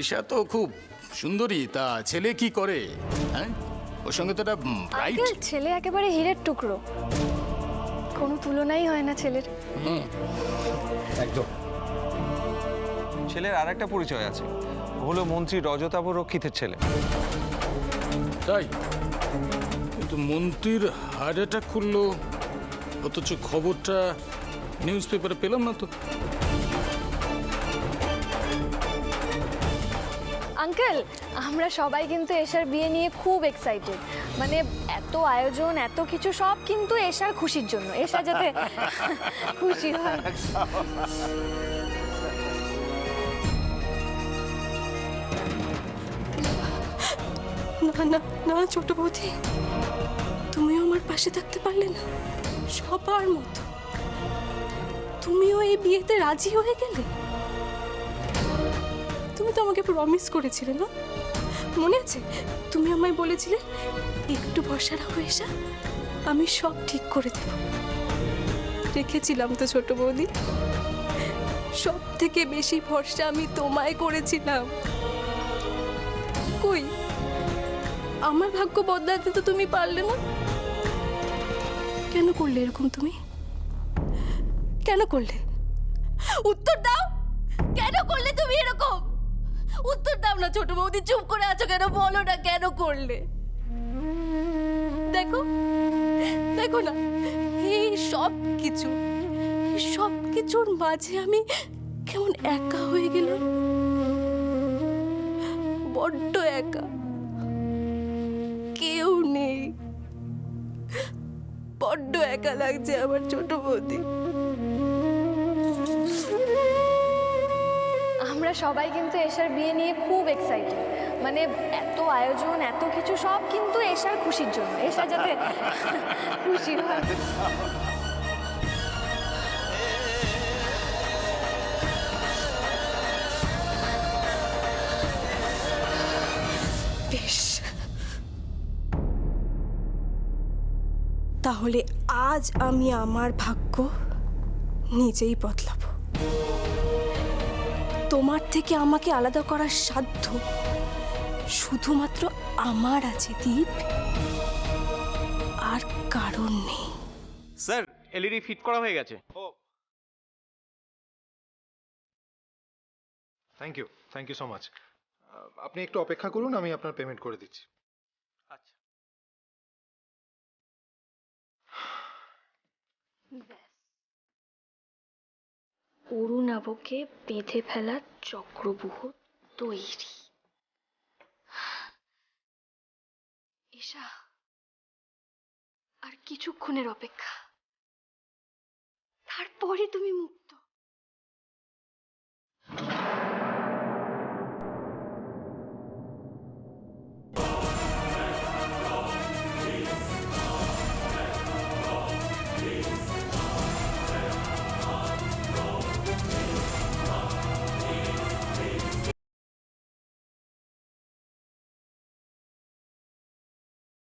ঈশা তো খুব সুন্দরী, তা ছেলে কি করে? হ্যাঁ, ওর সঙ্গে তো একটা ব্রাইট। আঙ্কেল, ছেলে একেবারে হীরের টুকরো, কোনো তুলনাই হয় না ছেলের। একদম। ছেলের আর একটা পরিচয় আছে, ও হলো মন্ত্রী রজতাভ রক্ষিতের ছেলে। তাই? কিন্তু মন্ত্রীর হার্ট অ্যাটাক করলো, অথচ খবরটা নিউজ পেপারে পেলাম না তো। আঙ্কেল, আমরা সবাই কিন্তু এশার বিয়ে নিয়ে খুব এক্সাইটেড। মানে এত আয়োজন, এত কিছু, সব কিন্তু এশার খুশির জন্য, এশা যাতে খুশি হয়। না না না ছোট বৌদি, তুমিও আমার পাশে থাকতে পারলে না সবার মতো? তুমিও এই বিয়েতে রাজি হয়ে গেলে? তুমি তো আমাকে প্রমিস করেছিলে না, মনে আছে? তুমি আমায় বলেছিলে একটু ভরসা রাখো এসা, আমি সব ঠিক করে দেব। রেখেছিলাম তো ছোট বৌদি, সব থেকে বেশি ভরসা আমি তোমায় করেছিলাম। কই, আমার ভাগ্য বদলাতে তো তুমি পারলে না। কেন করলে এরকম? তুমি কেন করলে? উত্তর দাও, কেন করলে তুমি এরকম? উত্তর দাও না ছোট বৌদি, চুপ করে আছো কেন? বলো না কেন করলে? দেখো দেখো না, এই সব কিছুর মাঝে আমি কেমন একা হয়ে গেলাম, বড্ড একা, কেউ নেই, বড্ড একা লাগছে আমার ছোট বৌদি। আমরা সবাই কিন্তু এশার বিয়ে নিয়ে খুব এক্সাইটেড। মানে এত আয়োজন, এত কিছু, সব কিন্তু এশার খুশির জন্য, এশা যাতে খুশি হয়। বেশ, তাহলে আজ আমি আমার ভাগ্য নিজেই বদলাবো। তোমার থেকে আমাকে আলাদা করার সাধ্য শুধুমাত্র আমার আছে দীপ, আর কারণ নেই। স্যার, এলইডি ফিট করা হয়ে গেছে। Thank you so much. আপনি একটু অপেক্ষা করুন, আমি আপনার পেমেন্ট করে দিচ্ছি। আচ্ছা। অরুণাবকে বেঁধে ফেলার চক্রব্যূহ তৈরি। এশা, আর কিছুক্ষণের অপেক্ষা, তারপরে তুমি মুক্ত।